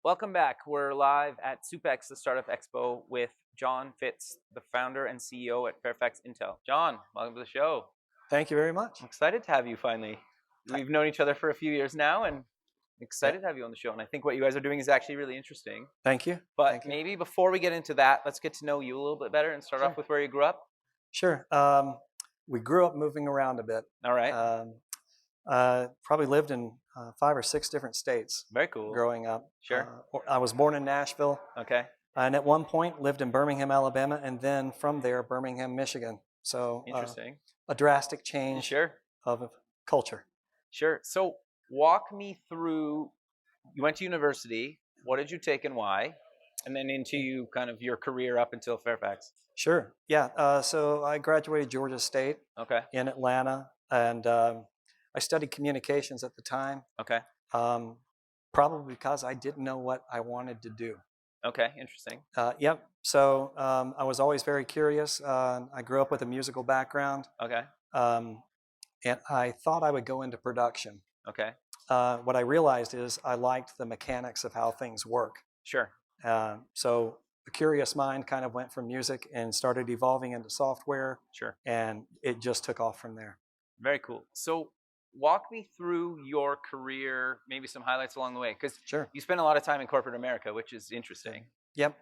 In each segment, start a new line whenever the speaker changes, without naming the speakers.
Welcome back. We're live at SUPEX, the Startup Expo, with John Fitz, the founder and CEO at Fairfax Intel. John, welcome to the show.
Thank you very much.
I'm excited to have you finally. We've known each other for a few years now, and excited to have you on the show. And I think what you guys are doing is actually really interesting.
Thank you.
But
Thank you.
maybe before we get into that, let's get to know you a little bit better and start off with where you grew up.
Sure. We grew up moving around a bit.
All right.
Probably lived in 5 or 6 different states
Very cool.
growing up.
Sure.
I was born in Nashville,
Okay.
and at one point lived in Birmingham, Alabama, and then from there, Birmingham, Michigan. So
Interesting.
a drastic change
Sure.
of culture.
Sure. So walk me through, you went to university. What did you take and why? And then into kind of your career up until Fairfax.
Sure. Yeah. So I graduated Georgia State
Okay.
in Atlanta, and I studied communications at the time.
Okay.
Probably because I didn't know what I wanted to do.
Okay. Interesting.
Yep. So I was always very curious. I grew up with a musical background,
Okay.
and I thought I would go into production.
Okay.
What I realized is I liked the mechanics of how things work.
Sure.
So a curious mind kind of went from music and started evolving into software,
Sure.
and it just took off from there.
Very cool. So walk me through your career, maybe some highlights along the way, because
Sure.
you spent a lot of time in corporate America, which is interesting.
Yep.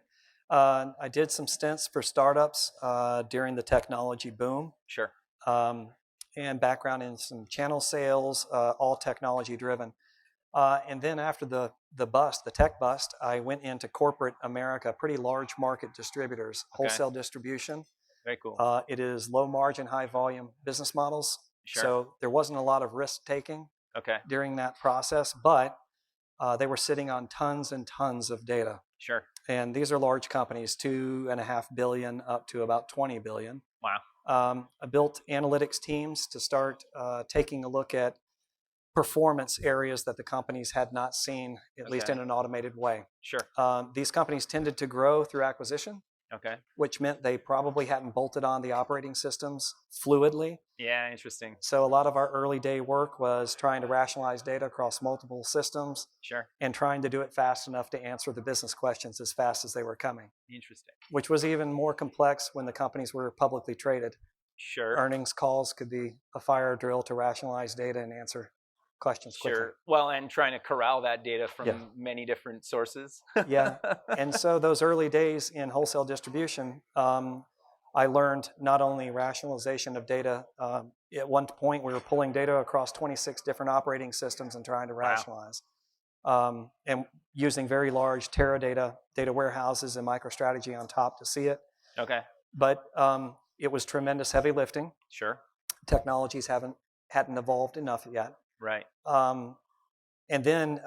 I did some stints for startups during the technology boom.
Sure.
And background in some channel sales, all technology driven. And then after the tech bust, I went into corporate America, pretty large market distributors, wholesale distribution.
Very cool.
It is low margin, high volume business models.
Sure.
So there wasn't a lot of risk taking
Okay.
during that process, but they were sitting on tons and tons of data.
Sure.
And these are large companies, 2.5 billion up to about 20 billion.
Wow.
I built analytics teams to start taking a look at performance areas that the companies had not seen, at least in an automated way.
Sure.
These companies tended to grow through acquisition,
Okay.
which meant they probably hadn't bolted on the operating systems fluidly.
Yeah. Interesting.
So a lot of our early day work was trying to rationalize data across multiple systems
Sure.
and trying to do it fast enough to answer the business questions as fast as they were coming,
Interesting.
which was even more complex when the companies were publicly traded.
Sure.
Earnings calls could be a fire drill to rationalize data and answer questions quickly.
Sure. Well, and trying to corral that data from
Yeah.
many different sources.
Yeah. And so those early days in wholesale distribution, I learned not only rationalization of data. At one point, we were pulling data across 26 different operating systems and trying to rationalize. And using very large Teradata data warehouses and MicroStrategy on top to see it.
Okay.
But it was tremendous heavy lifting.
Sure.
Technologies hadn't evolved enough yet.
Right.
And then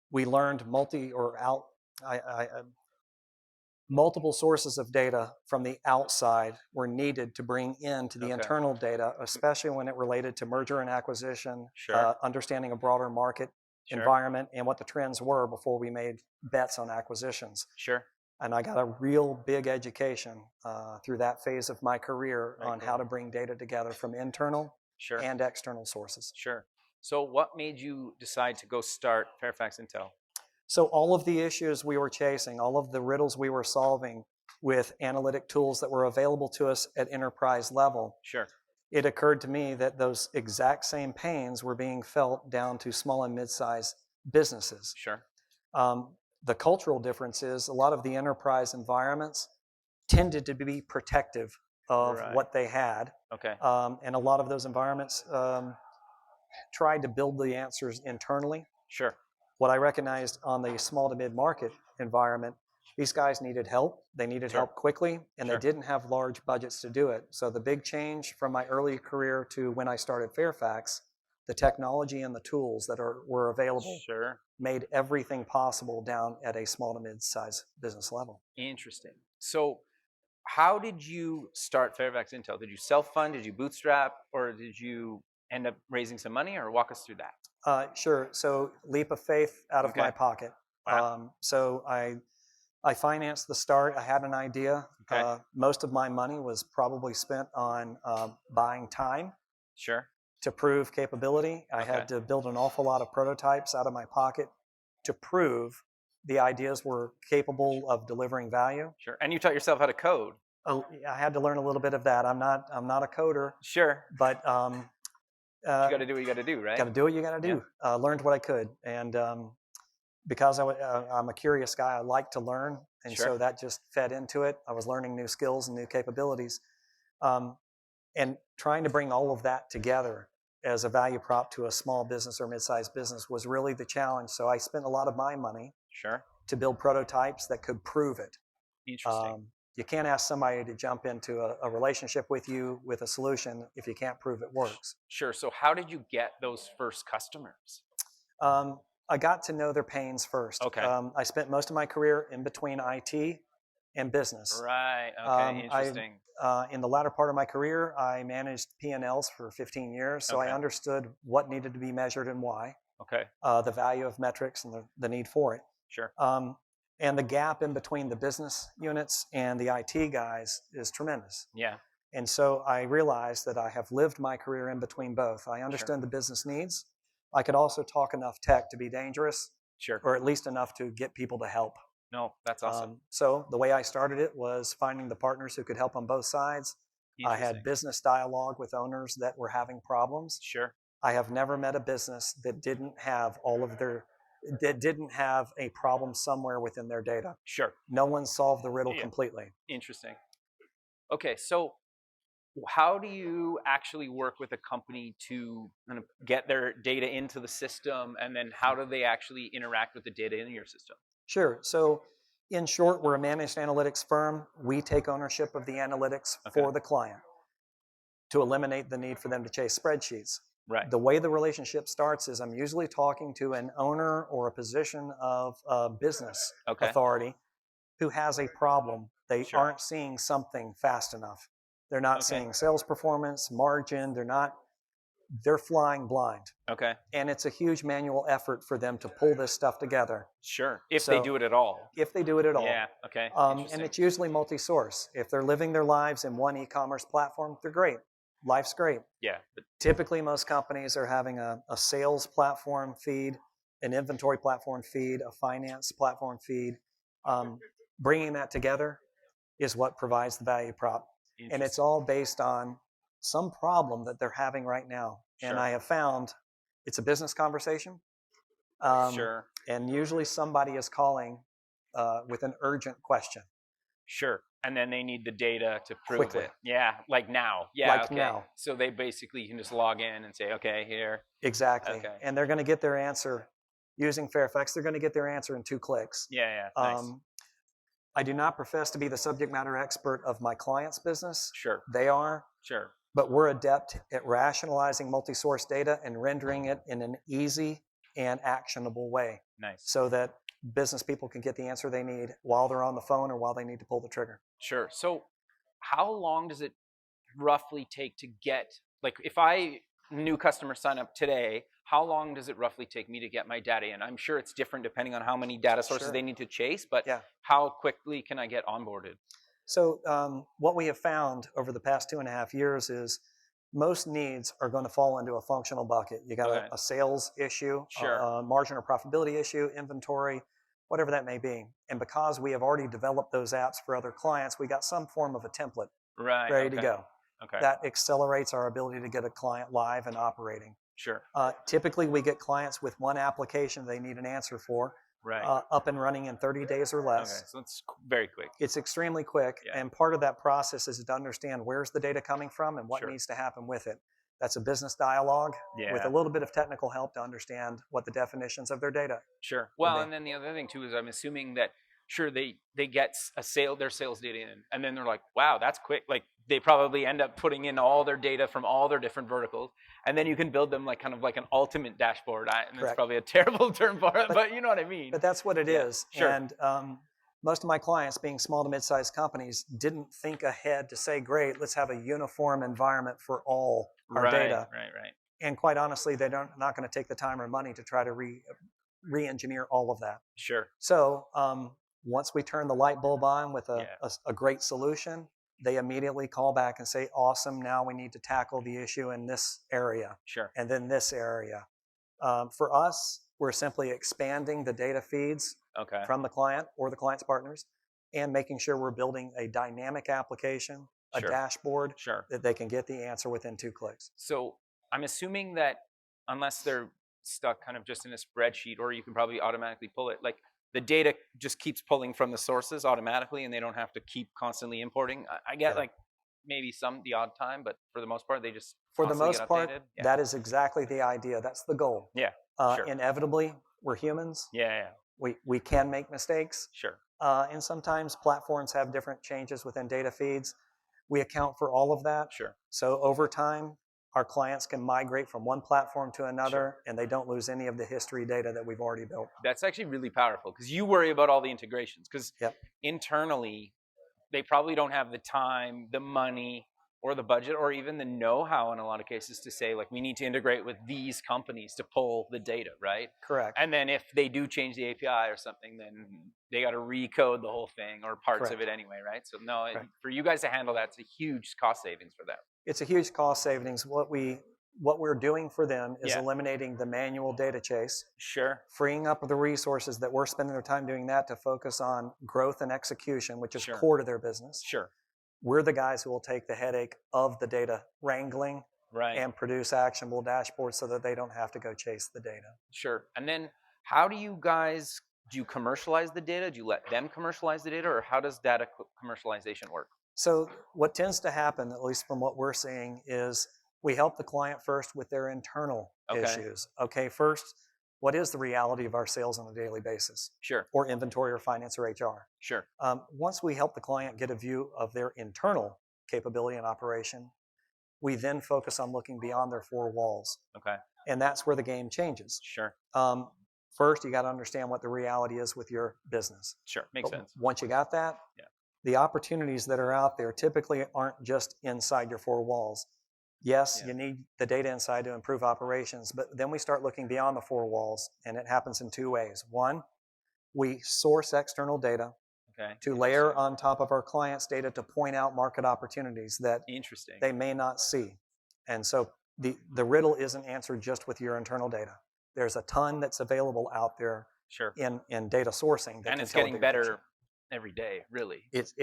we learned multiple sources of data from the outside were needed to bring into the internal data, especially when it related to merger and acquisition, understanding a broader market environment and what the trends were before we made bets on acquisitions.
Sure.
And I got a real big education through that phase of my career on how to bring data together from internal and external sources.
Sure. So what made you decide to go start Fairfax Intel?
So all of the issues we were chasing, all of the riddles we were solving with analytic tools that were available to us at enterprise level,
Sure.
it occurred to me that those exact same pains were being felt down to small and mid-sized businesses.
Sure.
The cultural difference is a lot of the enterprise environments tended to be protective of what they had.
Okay.
And a lot of those environments tried to build the answers internally.
Sure.
What I recognized on the small to mid-market environment, these guys needed help. They needed help quickly, and they didn't have large budgets to do it. So the big change from my early career to when I started Fairfax, the technology and the tools that were available made everything possible down at a small to mid-size business level.
Interesting. So how did you start Fairfax Intel? Did you self-fund? Did you bootstrap? Or did you end up raising some money? Or walk us through that.
Sure. So leap of faith out of my pocket.
Wow.
So I financed the start. I had an idea. Most of my money was probably spent on buying time.
Sure.
To prove capability. I had to build an awful lot of prototypes out of my pocket to prove the ideas were capable of delivering value.
Sure. And you taught yourself how to code.
I had to learn a little bit of that. I'm not a coder,
Sure.
but
You got to do what you got to do, right?
got to do what you got to do. Learned what I could, and because I'm a curious guy, I like to learn, and
Sure.
so that just fed into it. I was learning new skills and new capabilities, and trying to bring all of that together as a value prop to a small business or mid-sized business was really the challenge. So I spent a lot of my money
Sure.
to build prototypes that could prove it.
Interesting.
You can't ask somebody to jump into a relationship with you with a solution if you can't prove it works.
Sure. So how did you get those first customers?
I got to know their pains first.
Okay.
I spent most of my career in between IT and business.
Right. Okay. Interesting.
In the latter part of my career, I managed P&Ls for 15 years, so
Okay.
I understood what needed to be measured and why,
Okay.
the value of metrics and the need for it.
Sure.
And the gap in between the business units and the IT guys is tremendous.
Yeah.
And so I realized that I have lived my career in between both. I understand the business needs. I could also talk enough tech to be dangerous,
Sure.
or at least enough to get people to help.
No, that's awesome.
So the way I started it was finding the partners who could help on both sides. I had business dialogue with owners that were having problems.
Sure.
I have never met a business that didn't have a problem somewhere within their data.
Sure.
No one solved the riddle completely.
Interesting. Okay, so how do you actually work with a company to kind of get their data into the system, and then how do they actually interact with the data in your system?
Sure. So in short, we're a managed analytics firm. We take ownership of the analytics for the client to eliminate the need for them to chase spreadsheets.
Right.
The way the relationship starts is I'm usually talking to an owner or a position of business authority who has a problem. They aren't seeing something fast enough. They're not seeing sales performance, margin. They're flying blind.
Okay.
And it's a huge manual effort for them to pull this stuff together.
Sure. If they do it at all.
If they do it at all.
Yeah. Okay.
And it's usually multi-source. If they're living their lives in one e-commerce platform, they're great. Life's great.
Yeah.
Typically, most companies are having a sales platform feed, an inventory platform feed, a finance platform feed. Bringing that together is what provides the value prop. And it's all based on some problem that they're having right now. And I have found it's a business conversation. And usually somebody is calling with an urgent question.
Sure. And then they need the data to prove it. Yeah, like now. Yeah,
like now.
So they basically can just log in and say, okay, here.
Exactly. Okay. And they're going to get their answer using Fairfax. They're going to get their answer in 2 clicks.
Yeah, nice.
I do not profess to be the subject matter expert of my client's business.
Sure.
They are.
Sure.
But we're adept at rationalizing multi-source data and rendering it in an easy and actionable way.
Nice.
So that business people can get the answer they need while they're on the phone or while they need to pull the trigger.
Sure. So how long does it roughly take to get, like if I new customer sign up today, how long does it roughly take me to get my data in? I'm sure it's different depending on how many data sources they need to chase, but how quickly can I get onboarded? So
what we have found over the past 2.5 years is most needs are going to fall into a functional bucket. You got a sales issue, a margin or profitability issue, inventory, whatever that may be. And because we have already developed those apps for other clients, we got some form of a template ready to go. That accelerates our ability to get a client live and operating.
Sure.
Typically, we get clients with one application they need an answer for. Up and running in 30 days or less.
Okay, so it's very quick.
It's extremely quick, and part of that process is to understand where's the data coming from and what needs to happen with it. That's a business dialogue with a little bit of technical help to understand what the definitions of their data.
Sure. Well, and then the other thing too is I'm assuming that they get their sales data in, and then they're like, wow, that's quick. Like they probably end up putting in all their data from all their different verticals, and then you can build them like kind of like an ultimate dashboard. And it's probably a terrible term for it, but you know what I mean.
But that's what it is.
Sure.
And most of my clients, being small to mid-sized companies, didn't think ahead to say, great, let's have a uniform environment for all our data.
Right.
And quite honestly, they're not going to take the time or money to try to re-engineer all of that.
Sure.
So once we turn the light bulb on with a great solution, they immediately call back and say, awesome, now we need to tackle the issue in this area.
Sure.
And then this area. For us, we're simply expanding the data feeds
Okay.
from the client or the client's partners and making sure we're building a dynamic application, a
Sure.
dashboard
Sure.
that they can get the answer within 2 clicks.
So I'm assuming that unless they're stuck kind of just in a spreadsheet, or you can probably automatically pull it, like the data just keeps pulling from the sources automatically, and they don't have to keep constantly importing. I get
Yeah.
like maybe some the odd time, but for the most part, they just
For the
constantly
most
get
part,
updated. Yeah.
that is exactly the idea. That's the goal.
Yeah. Sure.
Inevitably, we're humans.
Yeah.
We can make mistakes.
Sure.
And sometimes platforms have different changes within data feeds. We account for all of that.
Sure.
So over time, our clients can migrate from one platform to another, and they don't lose any of the history data that we've already built.
That's actually really powerful because you worry about all the integrations, because
Yep.
internally they probably don't have the time, the money, or the budget, or even the know-how in a lot of cases to say, like, we need to integrate with these companies to pull the data, right?
Correct.
And then if they do change the API or something, then they got to recode the whole thing or parts of
Correct.
it anyway, right? So no,
Correct.
for you guys to handle that, it's a huge cost savings for them.
It's a huge cost savings. What we're doing for them is
Yeah.
eliminating the manual data chase,
Sure.
freeing up the resources that we're spending their time doing that to focus on growth and execution, which is
Sure.
core to their business.
Sure.
We're the guys who will take the headache of the data wrangling
Right.
and produce actionable dashboards so that they don't have to go chase the data.
Sure. And then how do you commercialize the data? Do you let them commercialize the data, or how does data commercialization work?
So what tends to happen, at least from what we're seeing, is we help the client first with their internal
Okay.
issues. Okay, first, what is the reality of our sales on a daily basis,
Sure.
or inventory or finance or HR?
Sure.
Once we help the client get a view of their internal capability and operation, we then focus on looking beyond their 4 walls.
Okay.
And that's where the game changes.
Sure.
First, you got to understand what the reality is with your business.
Sure. Makes
But
sense.
once you got that,
Yeah.
the opportunities that are out there typically aren't just inside your 4 walls. Yes,
Yeah.
you need the data inside to improve operations, but then we start looking beyond the 4 walls, and it happens in 2 ways. One, we source external data
Okay.
to layer on top of our clients' data to point out market opportunities that
Interesting.
they may not see. And so the riddle isn't answered just with your internal data. There's a ton that's available out there
Sure.
in data sourcing.
And it's getting better every day, really.
It's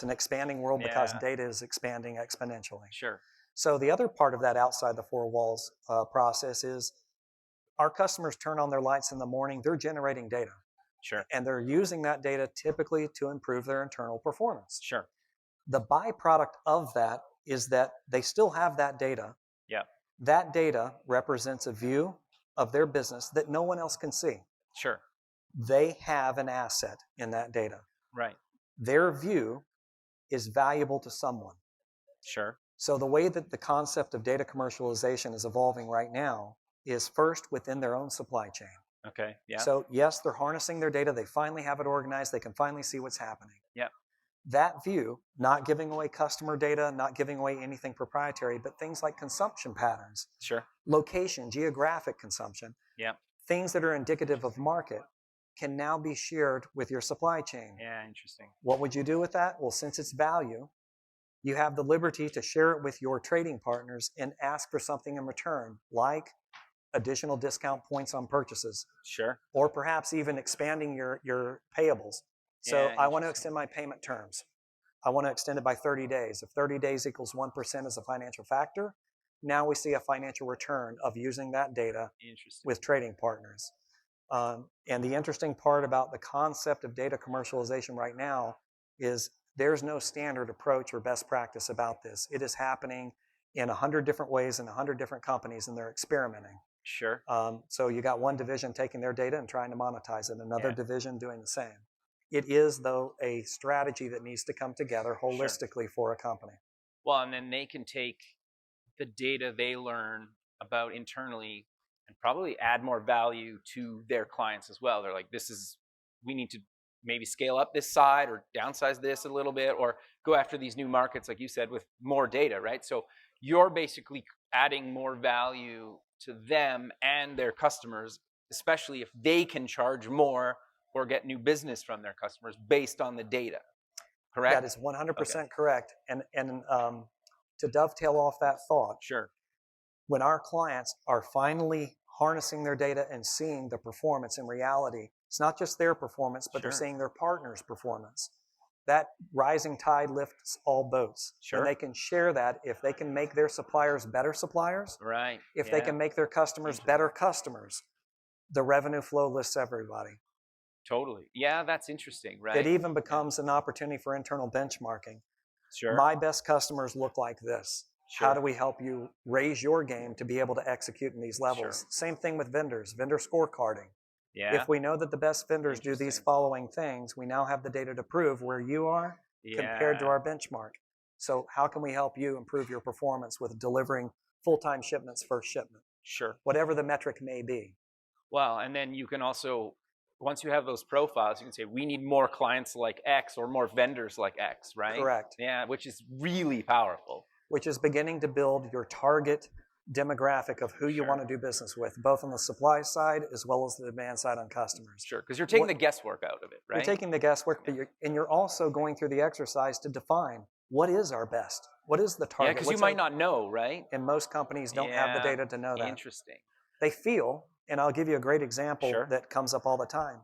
an expanding world because
Yeah.
data is expanding exponentially.
Sure.
So the other part of that outside the 4 walls process is our customers turn on their lights in the morning, they're generating data.
Sure.
And they're using that data typically to improve their internal performance.
Sure.
The byproduct of that is that they still have that data.
Yeah.
That data represents a view of their business that no one else can see.
Sure.
They have an asset in that data.
Right.
Their view is valuable to someone.
Sure.
So the way that the concept of data commercialization is evolving right now is first within their own supply chain.
Okay. Yeah.
So yes, they're harnessing their data. They finally have it organized. They can finally see what's happening.
Yeah.
That view, not giving away customer data, not giving away anything proprietary, but things like consumption patterns,
Sure.
location, geographic consumption,
Yeah.
things that are indicative of market can now be shared with your supply chain.
Yeah. Interesting.
What would you do with that? Well, since it's value, you have the liberty to share it with your trading partners and ask for something in return, like additional discount points on purchases,
Sure.
or perhaps even expanding your payables. So
Yeah,
I want to
interesting.
extend my payment terms. I want to extend it by 30 days. If 30 days equals 1% as a financial factor, now we see a financial return of using that data
Interesting.
with trading partners. And the interesting part about the concept of data commercialization right now is there's no standard approach or best practice about this. It is happening in 100 different ways in 100 different companies, and they're experimenting.
Sure.
So you got one division taking their data and trying to monetize it, another
Yeah.
division doing the same. It is, though, a strategy that needs to come together holistically for a company.
Well, and then they can take the data they learn about internally and probably add more value to their clients as well. They're like, we need to maybe scale up this side or downsize this a little bit, or go after these new markets, like you said, with more data, right? So you're basically adding more value to them and their customers, especially if they can charge more or get new business from their customers based on the data. Correct?
That is 100% correct. And to dovetail off that thought,
Sure.
when our clients are finally harnessing their data and seeing the performance in reality. It's not just their performance, but they're
Sure.
seeing their partner's performance. That rising tide lifts all boats.
Sure.
And they can share that if they can make their suppliers better suppliers,
Right.
if they can make their customers better customers, the revenue flow lifts everybody.
Totally. Yeah, that's interesting, right?
It even becomes an opportunity for internal benchmarking.
Sure.
My best customers look like this.
Sure.
How do we help you raise your game to be able to execute in these levels?
Sure.
Same thing with vendors, vendor scorecarding.
Yeah.
If we know that the best vendors do these
Interesting.
following things, we now have the data to prove where you are compared to
Yeah.
our benchmark. So how can we help you improve your performance with delivering full-time shipments, first shipment,
Sure.
whatever the metric may be?
Well, and then you can also, once you have those profiles, you can say, we need more clients like X or more vendors like X, right?
Correct.
Yeah, which is really powerful.
Which is beginning to build your target demographic of who you
Sure.
want to do business with, both on the supply side as well as the demand side on customers.
Sure, because you're taking the guesswork out of it, right?
You're taking the guesswork, but you're also going through the exercise to define what is our best, what is the
Yeah,
target.
because you might not know, right?
And most companies don't have the
Yeah.
data to know that.
Interesting.
They feel, and I'll give you a great example
Sure.
that comes up all the time.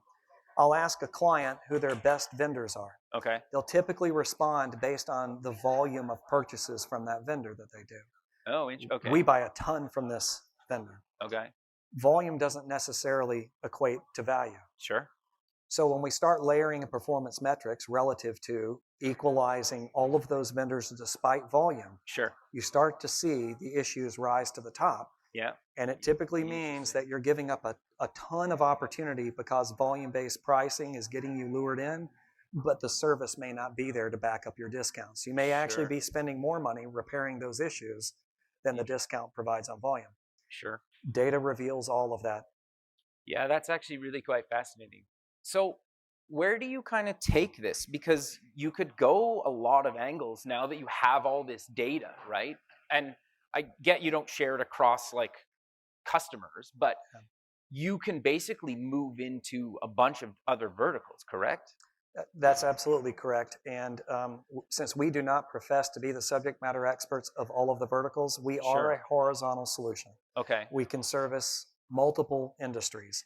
I'll ask a client who their best vendors are.
Okay.
They'll typically respond based on the volume of purchases from that vendor that they do.
Oh, okay.
We buy a ton from this vendor.
Okay.
Volume doesn't necessarily equate to value.
Sure.
So when we start layering in performance metrics relative to equalizing all of those vendors despite volume,
Sure.
you start to see the issues rise to the top.
Yeah.
And it typically means that you're giving up a ton of opportunity because volume-based pricing is getting you lured in, but the service may not be there to back up your discounts. You may actually
Sure.
be spending more money repairing those issues than the discount provides on volume.
Sure.
Data reveals all of that.
Yeah, that's actually really quite fascinating. So where do you kind of take this? Because you could go a lot of angles now that you have all this data, right? And I get you don't share it across like customers, but you can basically move into a bunch of other verticals, correct?
That's absolutely correct. And since we do not profess to be the subject matter experts of all of the verticals, we are
Sure.
a horizontal solution.
Okay.
We can service multiple industries.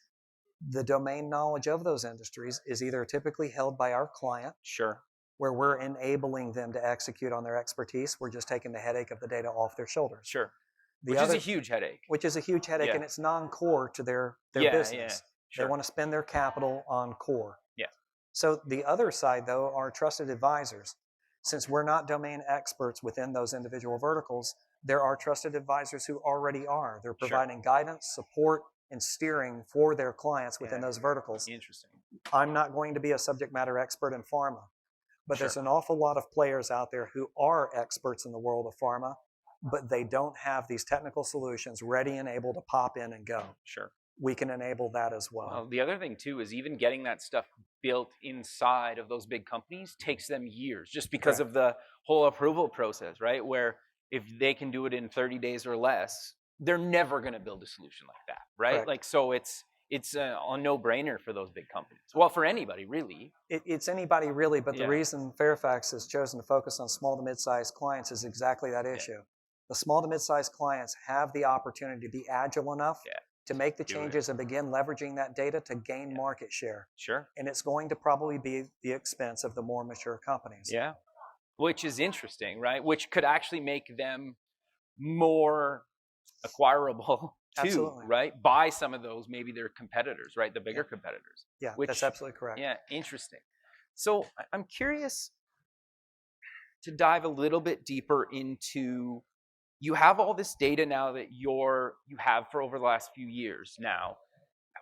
The domain knowledge of those industries is either typically held by our client,
Sure.
where we're enabling them to execute on their expertise. We're just taking the headache of the data off their shoulders.
Sure.
The
Which
other,
is a huge headache.
which is a huge headache,
Yeah.
and it's non-core to their
Yeah,
business.
yeah, sure.
They want to spend their capital on core.
Yeah.
So the other side, though, are trusted advisors. Since we're not domain experts within those individual verticals, there are trusted advisors who already are. They're providing guidance, support, and steering for their clients within those verticals.
Interesting.
I'm not going to be a subject matter expert in pharma, but there's
Sure.
an awful lot of players out there who are experts in the world of pharma, but they don't have these technical solutions ready and able to pop in and go.
Sure.
We can enable that as well.
Well, the other thing too is even getting that stuff built inside of those big companies takes them years just because of the whole approval process, right? Where if they can do it in 30 days or less, they're never going to build a solution like that, right?
Correct.
Like, so it's a no-brainer for those big companies. Well, for anybody really.
It's anybody really, but the
Yeah.
reason Fairfax has chosen to focus on small to mid-sized clients is exactly that issue. The small to mid-sized clients have the opportunity to be agile enough to make the changes and begin leveraging that data to gain market share.
Sure.
And it's going to probably be the expense of the more mature companies.
Yeah. Which is interesting, right? Which could actually make them more acquirable too,
Absolutely.
right? By some of those, maybe their competitors, right? The bigger competitors.
Yeah,
Which,
that's absolutely correct.
Yeah, interesting. So I'm curious to dive a little bit deeper into, you have all this data now that you have for over the last few years now.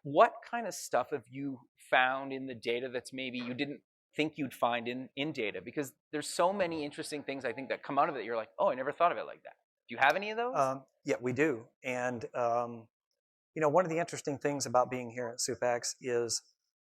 What kind of stuff have you found in the data that's maybe you didn't think you'd find in data? Because there's so many interesting things I think that come out of it. You're like, oh, I never thought of it like that. Do you have any of those?
Yeah, we do. And one of the interesting things about being here at SoupX is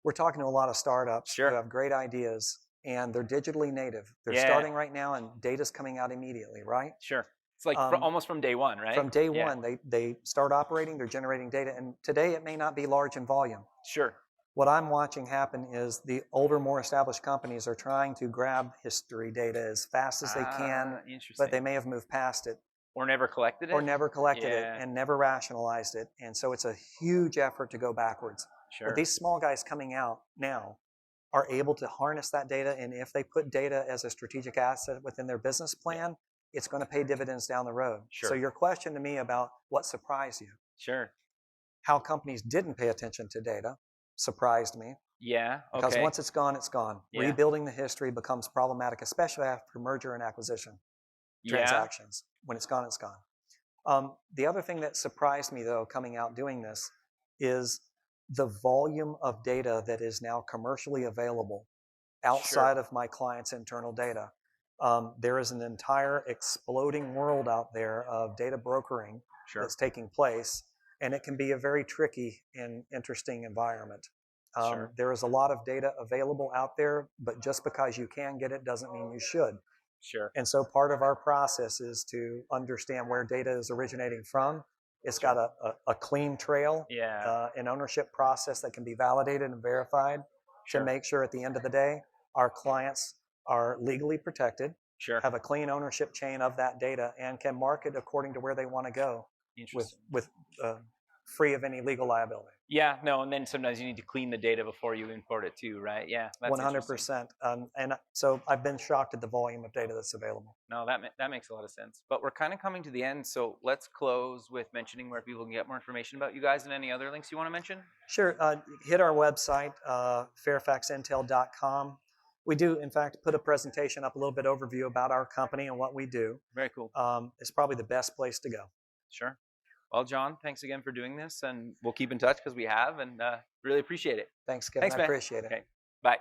we're talking to a lot of startups who have great ideas, and they're digitally native. They're starting right now, and data's coming out immediately, right?
Sure. It's like almost from day one, right?
From day one, they start operating, they're generating data, and today it may not be large in volume.
Sure.
What I'm watching happen is the older, more established companies are trying to grab history data as fast as they can, but they may have moved past it.
Or never collected it?
or never collected it
Yeah.
and never rationalized it. And so it's a huge effort to go backwards. But
Sure.
these small guys coming out now are able to harness that data. And if they put data as a strategic asset within their business plan, it's going to pay dividends down the road.
Sure.
So your question to me about what surprised you,
Sure.
how companies didn't pay attention to data, surprised me.
Yeah.
Because
Okay.
once it's gone, it's gone.
Yeah.
Rebuilding the history becomes problematic, especially after merger and acquisition
Yeah.
transactions. When it's gone, it's gone. The other thing that surprised me, though, coming out doing this, is the volume of data that is now commercially available outside of my client's internal data. There is an entire exploding world out there of data brokering
Sure.
that's taking place, and it can be a very tricky and interesting environment.
Sure.
There is a lot of data available out there, but just because you can get it doesn't mean you should.
Sure.
And so part of our process is to understand where data is originating from. It's got a clean trail,
Yeah.
an ownership process that can be validated and verified
Sure.
to make sure at the end of the day, our clients are legally protected,
Sure.
have a clean ownership chain of that data, and can market according to where they want to go with free of any legal liability.
Yeah, no, and then sometimes you need to clean the data before you import it too, right? Yeah, that's
100%. And so I've been shocked at the volume of data that's available.
No, that makes a lot of sense. But we're kind of coming to the end, so let's close with mentioning where people can get more information about you guys and any other links you want to mention.
Sure. Hit our website, fairfaxintel.com. We do, in fact, put a presentation up, a little bit overview about our company and what we do.
Very cool.
It's probably the best place to go.
Sure. Well, John, thanks again for doing this, and we'll keep in touch because we have, and really appreciate it.
Thanks, Kevin.
Thanks,
I
man.
appreciate it.
Okay. Bye.